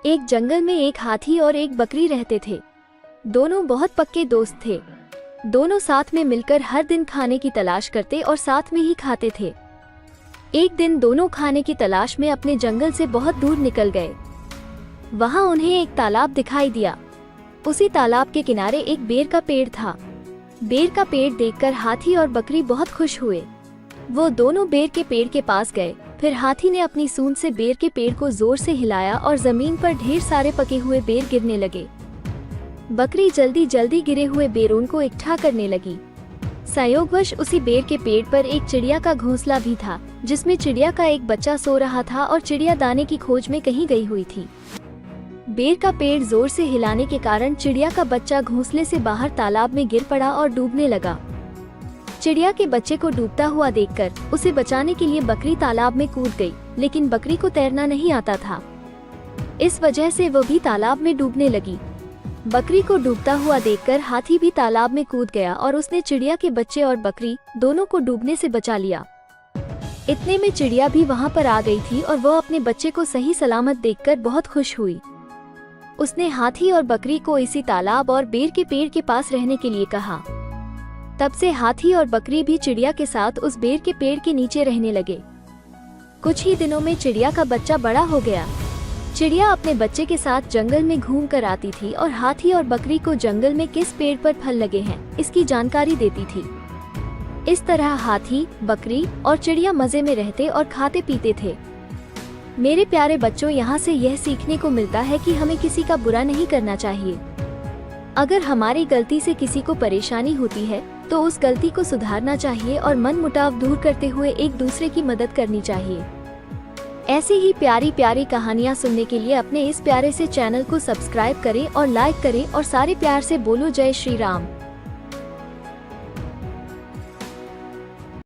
एक जंगल में एक हाथी और एक बकरी रहते थे। दोनों बहुत पक्के दोस्त थे। दोनों साथ में मिलकर हर दिन खाने की तलाश करते और साथ में ही खाते थे। एक दिन दोनों खाने की तलाश में अपने जंगल से बहुत दूर निकल गए। वहां उन्हें एक तालाब दिखाई दिया। उसी तालाब के किनारे एक बेर का पेड़ था। बेर का पेड़ देखकर हाथी और बकरी बहुत खुश हुए। वो दोनों बेर के पेड़ के पास गए। फिर हाथी ने अपनी सूंड से बेर के पेड़ को जोर से हिलाया और जमीन पर ढेर सारे पके हुए बेर गिरने लगे। बकरी जल्दी जल्दी गिरे हुए बेरों को इकट्ठा करने लगी। संयोगवश उसी बेर के पेड़ पर एक चिड़िया का घोंसला भी था, जिसमें चिड़िया का एक बच्चा सो रहा था और चिड़िया दाने की खोज में कहीं गई हुई थी। बेर का पेड़ जोर से हिलाने के कारण चिड़िया का बच्चा घोंसले से बाहर तालाब में गिर पड़ा और डूबने लगा। चिड़िया के बच्चे को डूबता हुआ देखकर उसे बचाने के लिए बकरी तालाब में कूद गई, लेकिन बकरी को तैरना नहीं आता था। इस वजह से वो भी तालाब में डूबने लगी। बकरी को डूबता हुआ देखकर हाथी भी तालाब में कूद गया और उसने चिड़िया के बच्चे और बकरी दोनों को डूबने से बचा लिया। इतने में चिड़िया भी वहां पर आ गई थी और वह अपने बच्चे को सही सलामत देखकर बहुत खुश हुई। उसने हाथी और बकरी को इसी तालाब और बेर के पेड़ के पास रहने के लिए कहा। तब से हाथी और बकरी भी चिड़िया के साथ उस बेर के पेड़ के नीचे रहने लगे। कुछ ही दिनों में चिड़िया का बच्चा बड़ा हो गया। चिड़िया अपने बच्चे के साथ जंगल में घूम कर आती थी और हाथी और बकरी को जंगल में किस पेड़ पर फल लगे हैं इसकी जानकारी देती थी। इस तरह हाथी, बकरी और चिड़िया मजे में रहते और खाते पीते थे। मेरे प्यारे बच्चों, यहाँ से यह सीखने को मिलता है कि हमें किसी का बुरा नहीं करना चाहिए। अगर हमारी गलती से किसी को परेशानी होती है तो उस गलती को सुधारना चाहिए और मन मुटाव दूर करते हुए एक दूसरे की मदद करनी चाहिए। ऐसी ही प्यारी प्यारी कहानियाँ सुनने के लिए अपने इस प्यारे से चैनल को सब्सक्राइब करें और लाइक करें और सारे प्यार से बोलो जय श्री राम।